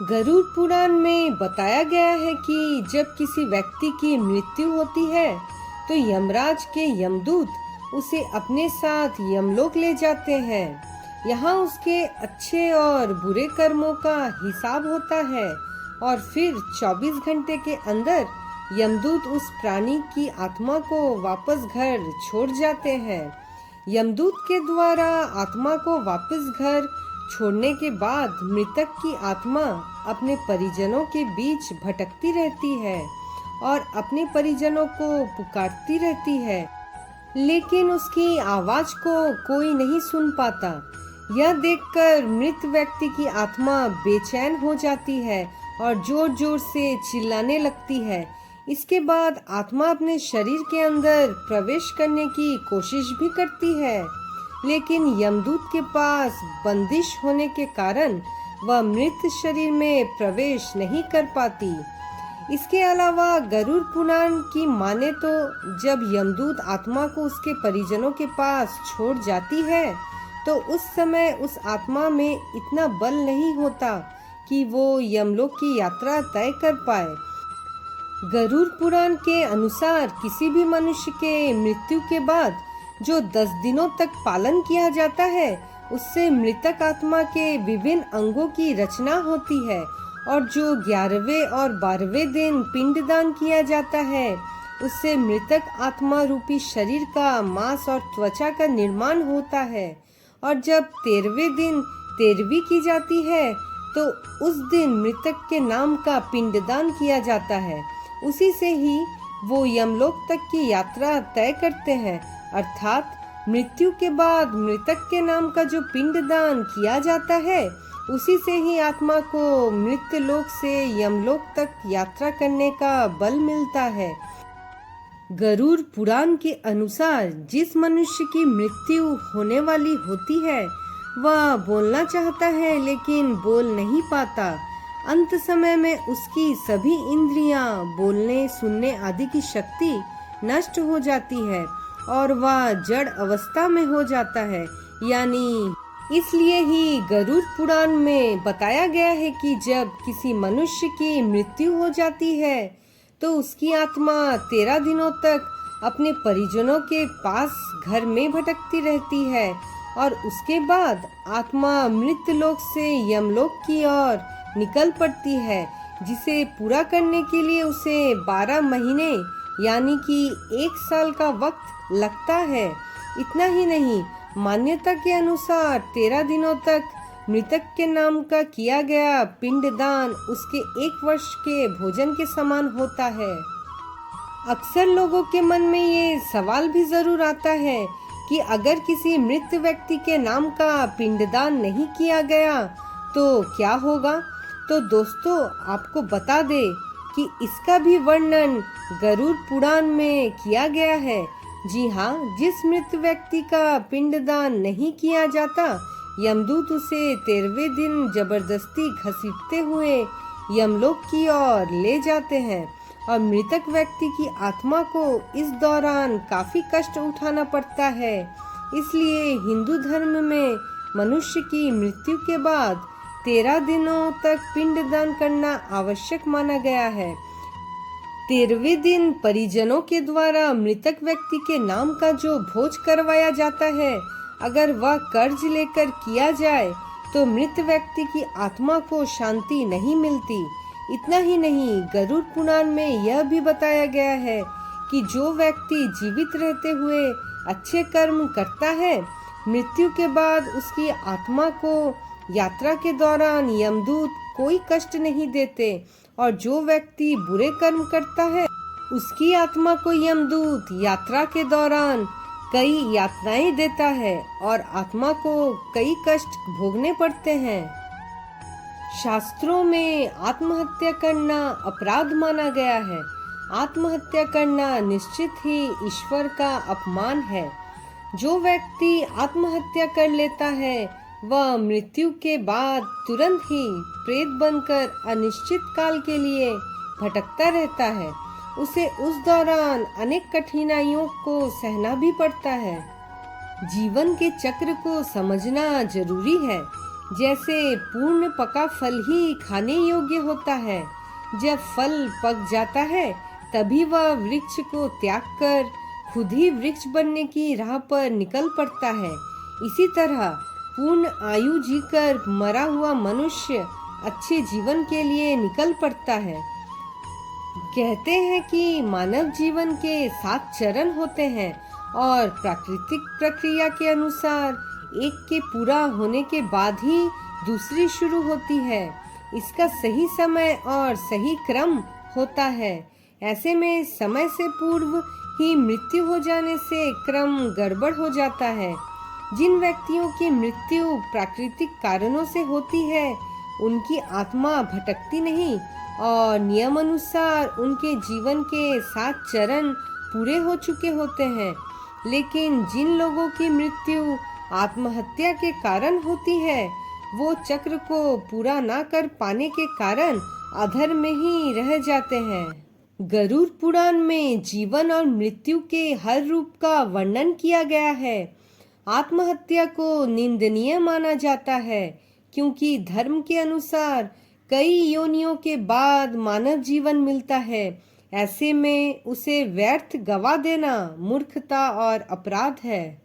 गरुड़ पुराण में बताया गया है कि जब किसी व्यक्ति की मृत्यु होती है तो यमराज के यमदूत उसे अपने साथ यमलोक ले जाते हैं। यहाँ उसके अच्छे और बुरे कर्मों का हिसाब होता है और फिर 24 घंटे के अंदर यमदूत उस प्राणी की आत्मा को वापस घर छोड़ जाते हैं। यमदूत के द्वारा आत्मा को वापस घर छोड़ने के बाद मृतक की आत्मा अपने परिजनों के बीच भटकती रहती है और अपने परिजनों को पुकारती रहती है, लेकिन उसकी आवाज को कोई नहीं सुन पाता। यह देखकर मृत व्यक्ति की आत्मा बेचैन हो जाती है और जोर जोर से चिल्लाने लगती है। इसके बाद आत्मा अपने शरीर के अंदर प्रवेश करने की कोशिश भी करती है, लेकिन यमदूत के पास बंदिश होने के कारण वह मृत शरीर में प्रवेश नहीं कर पाती। इसके अलावा गरुड़ पुराण की माने तो जब यमदूत आत्मा को उसके परिजनों के पास छोड़ जाती है तो उस समय उस आत्मा में इतना बल नहीं होता कि वो यमलोक की यात्रा तय कर पाए। गरुड़ पुराण के अनुसार किसी भी मनुष्य के मृत्यु के बाद जो 10 दिनों तक पालन किया जाता है उससे मृतक आत्मा के विभिन्न अंगों की रचना होती है, और जो 11वें और 12वें दिन पिंडदान किया जाता है उससे मृतक आत्मा रूपी शरीर का मांस और त्वचा का निर्माण होता है, और जब 13वें दिन 13वीं की जाती है तो उस दिन मृतक के नाम का पिंडदान किया जाता है। उसी से ही वो यमलोक तक की यात्रा तय करते हैं, अर्थात मृत्यु के बाद मृतक के नाम का जो पिंडदान किया जाता है उसी से ही आत्मा को मृत्यु लोक से यमलोक तक यात्रा करने का बल मिलता है। गरुड़ पुराण के अनुसार जिस मनुष्य की मृत्यु होने वाली होती है वह बोलना चाहता है लेकिन बोल नहीं पाता। अंत समय में उसकी सभी इंद्रियां, बोलने सुनने आदि की शक्ति नष्ट हो जाती है और वह जड़ अवस्था में हो जाता है। यानी इसलिए ही गरुड़ पुराण में बताया गया है कि जब किसी मनुष्य की मृत्यु हो जाती है तो उसकी आत्मा 13 दिनों तक अपने परिजनों के पास घर में भटकती रहती है और उसके बाद आत्मा मृत लोक से यमलोक की ओर निकल पड़ती है, जिसे पूरा करने के लिए उसे 12 महीने यानी कि 1 साल का वक्त लगता है। इतना ही नहीं, मान्यता के अनुसार 13 दिनों तक मृतक के नाम का किया गया पिंडदान उसके 1 वर्ष के भोजन के समान होता है। अक्सर लोगों के मन में ये सवाल भी जरूर आता है कि अगर किसी मृत व्यक्ति के नाम का पिंडदान नहीं किया गया तो क्या होगा। तो दोस्तों, आपको बता दे कि इसका भी वर्णन गरुड़ पुराण में किया गया है। जी हाँ, जिस मृत व्यक्ति का पिंडदान नहीं किया जाता, यमदूत उसे 13वें दिन जबरदस्ती घसीटते हुए यमलोक की ओर ले जाते हैं और मृतक व्यक्ति की आत्मा को इस दौरान काफी कष्ट उठाना पड़ता है। इसलिए हिंदू धर्म में मनुष्य की मृत्यु के बाद 13 दिनों तक पिंडदान करना आवश्यक माना गया है। 13वें दिन परिजनों के द्वारा मृतक व्यक्ति के नाम का जो भोज करवाया जाता है, अगर वह कर्ज लेकर किया जाए तो मृत व्यक्ति की आत्मा को शांति नहीं मिलती। इतना ही नहीं, गरुड़ पुराण में यह भी बताया गया है कि जो व्यक्ति जीवित रहते हुए अच्छे कर्म करता है, मृत्यु के बाद उसकी आत्मा को यात्रा के दौरान यमदूत कोई कष्ट नहीं देते, और जो व्यक्ति बुरे कर्म करता है उसकी आत्मा को यमदूत यात्रा के दौरान कई यातनाएं देता है और आत्मा को कई कष्ट भोगने पड़ते हैं। शास्त्रों में आत्महत्या करना अपराध माना गया है। आत्महत्या करना निश्चित ही ईश्वर का अपमान है। जो व्यक्ति आत्महत्या कर लेता है वह मृत्यु के बाद तुरंत ही प्रेत बनकर अनिश्चित काल के लिए भटकता रहता है। उसे उस दौरान अनेक कठिनाइयों को सहना भी पड़ता है। जीवन के चक्र को समझना जरूरी है। जैसे पूर्ण पका फल ही खाने योग्य होता है। जब फल पक जाता है तभी वह वृक्ष को त्याग कर खुद ही वृक्ष बनने की राह पर निकल पड़ता है। इसी तरह पूर्ण आयु जीकर मरा हुआ मनुष्य अच्छे जीवन के लिए निकल पड़ता है। कहते हैं कि मानव जीवन के 7 चरण होते हैं और प्राकृतिक प्रक्रिया के अनुसार एक के पूरा होने के बाद ही दूसरी शुरू होती है। इसका सही समय और सही क्रम होता है। ऐसे में समय से पूर्व ही मृत्यु हो जाने से क्रम गड़बड़ हो जाता है। जिन व्यक्तियों की मृत्यु प्राकृतिक कारणों से होती है उनकी आत्मा भटकती नहीं और नियमानुसार उनके जीवन के 7 चरण पूरे हो चुके होते हैं। लेकिन जिन लोगों की मृत्यु आत्महत्या के कारण होती है वो चक्र को पूरा ना कर पाने के कारण अधर में ही रह जाते हैं। गरुड़ पुराण में जीवन और मृत्यु के हर रूप का वर्णन किया गया है। आत्महत्या को निंदनीय माना जाता है क्योंकि धर्म के अनुसार कई योनियों के बाद मानव जीवन मिलता है। ऐसे में उसे व्यर्थ गवा देना मूर्खता और अपराध है।